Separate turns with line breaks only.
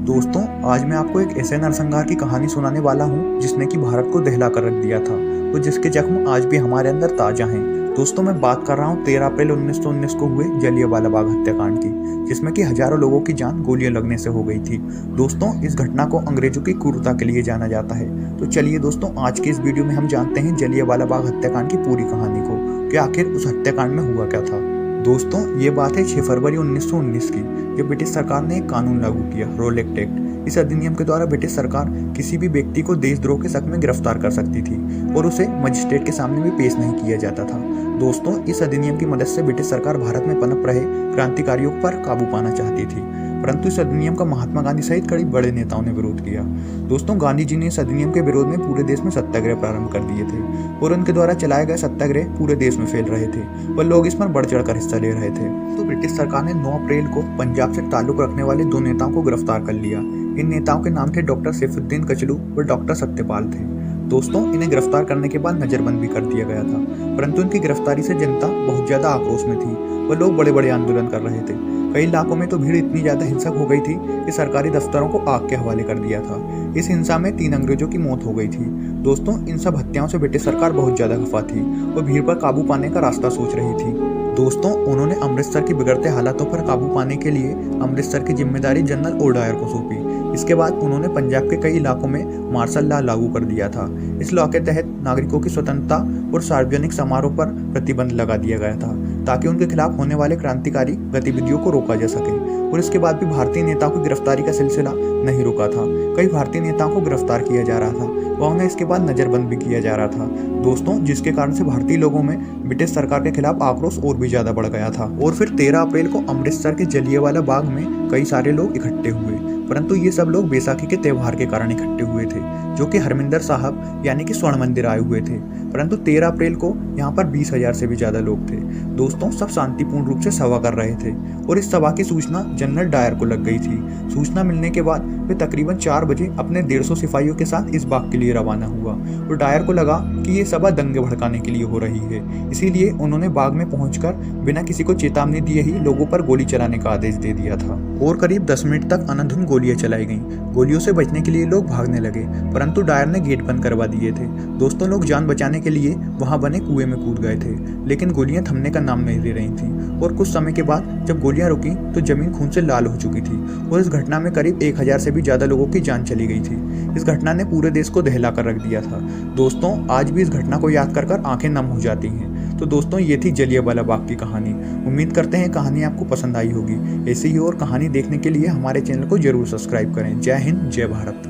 दोस्तों, आज मैं आपको एक ऐसे नरसंहार की कहानी सुनाने वाला हूँ जिसने कि भारत को दहला कर रख दिया था, तो जिसके जख्म आज भी हमारे अंदर ताजा हैं। दोस्तों, मैं बात कर रहा हूँ 13 अप्रैल 1919 को हुए जलियांवाला बाग हत्याकांड की, जिसमें कि हजारों लोगों की जान गोलियां लगने से हो गई थी। दोस्तों, इस घटना को अंग्रेजों की क्रूरता के लिए जाना जाता है। तो चलिए दोस्तों, आज के इस वीडियो में हम जानते हैं जलियांवाला बाग हत्याकांड की पूरी कहानी को, कि आखिर उस हत्याकांड में हुआ क्या था। दोस्तों, ये बात है 6 फरवरी 1919 की, जब ब्रिटिश सरकार ने एक कानून लागू किया, रोलेक्ट एक्ट। इस अधिनियम के द्वारा ब्रिटिश सरकार किसी भी व्यक्ति को देशद्रोह के शक में गिरफ्तार कर सकती थी और उसे मजिस्ट्रेट के सामने भी पेश नहीं किया जाता था। दोस्तों, इस अधिनियम की मदद से ब्रिटिश सरकार भारत में पनप रहे क्रांतिकारियों पर काबू पाना चाहती थी, परंतु इस अधिनियम का महात्मा गांधी सहित कई बड़े नेताओं ने विरोध किया। दोस्तों, गांधी जी ने इस अधिनियम के विरोध में पूरे देश में सत्याग्रह प्रारंभ कर दिए थे और उनके द्वारा चलाए गए सत्याग्रह पूरे देश में फैल रहे थे और लोग इस पर बढ़ चढ़कर हिस्सा ले रहे थे। तो ब्रिटिश सरकार ने 9 अप्रैल को पंजाब से ताल्लुक रखने वाले 2 नेताओं को गिरफ्तार कर लिया। इन नेताओं के नाम थे डॉक्टर सैफुद्दीन कचलू और डॉक्टर सत्यपाल थे। दोस्तों, इन्हें गिरफ्तार करने के बाद नजरबंद भी कर दिया गया था, परंतु इनकी गिरफ्तारी से जनता बहुत ज्यादा आक्रोश में थी और लोग बड़े बड़े आंदोलन कर रहे थे। कई इलाकों में तो भीड़ इतनी ज्यादा हिंसक हो गई थी कि सरकारी दफ्तरों को आग के हवाले कर दिया था। इस हिंसा में 3 अंग्रेजों की मौत हो गई थी। दोस्तों, इन सब हत्याओं से ब्रिटिश सरकार बहुत ज्यादा खफा थी और भीड़ पर काबू पाने का रास्ता सोच रही थी। दोस्तों, उन्होंने अमृतसर की बिगड़ते हालातों पर काबू पाने के लिए अमृतसर की जिम्मेदारी जनरल ओडायर को सौंपी। इसके बाद उन्होंने पंजाब के कई इलाकों में मार्शल लॉ लागू कर दिया था। इस लॉ के तहत नागरिकों की स्वतंत्रता और सार्वजनिक समारोह पर प्रतिबंध लगा दिया गया था, ताकि उनके खिलाफ होने वाले क्रांतिकारी गतिविधियों को रोका जा सके। और इसके बाद भी भारतीय नेताओं की गिरफ्तारी का सिलसिला नहीं रुका था। कई भारतीय नेताओं को गिरफ्तार किया जा रहा था व उन्हें इसके बाद नजरबंद भी किया जा रहा था। दोस्तों, जिसके कारण से भारतीय लोगों में ब्रिटिश सरकार के खिलाफ आक्रोश और भी ज्यादा बढ़ गया था। और फिर 13 अप्रैल को अमृतसर के जलियांवाला बाग में कई सारे लोग इकट्ठे हुए, परंतु ये सब लोग बैसाखी के त्योहार के कारण इकट्ठे हुए थे, जो कि हरमिंदर साहब यानी कि स्वर्ण मंदिर आए हुए थे। परंतु 13 अप्रैल को यहाँ पर 20,000 से भी ज्यादा लोग थे। दोस्तों, सब शांतिपूर्ण रूप से सभा कर रहे थे और इस सभा की सूचना जनरल डायर को लग गई थी। सूचना मिलने के बाद वे तकरीबन 4 बजे अपने 150 सिपाहियों के साथ इस बाग के लिए रवाना हुआ और डायर को लगा कि ये सभा दंगे भड़काने के लिए हो रही है, इसीलिए उन्होंने बाग में पहुंचकर बिना किसी को चेतावनी दिए ही लोगों पर गोली चलाने का आदेश दे दिया था। और करीब 10 मिनट तक अंधाधुंध गोलियां चलाई गईं। गोलियों से बचने के लिए लोग भागने लगे, परंतु डायर ने गेट बंद करवा दिए थे। दोस्तों, लोग जान बचाने के लिए वहां बने कुएं में कूद गए थे, लेकिन गोलियां थमने का नाम नहीं ले रही थी और कुछ समय के बाद जब गोलियां रुकी तो जमीन खून से लाल हो चुकी थी और इस घटना में करीब 1000 से भी ज्यादा लोगों की जान चली गई थी। इस घटना ने पूरे देश को दहला कर रख दिया था। दोस्तों, आज भी इस घटना को याद कर आंखें नम हो जाती हैं। तो दोस्तों, ये थी जलियांवाला बाग की कहानी। उम्मीद करते हैं कहानी आपको पसंद आई होगी। ऐसी ही और कहानी देखने के लिए हमारे चैनल को जरूर सब्सक्राइब करें। जय हिंद, जय भारत।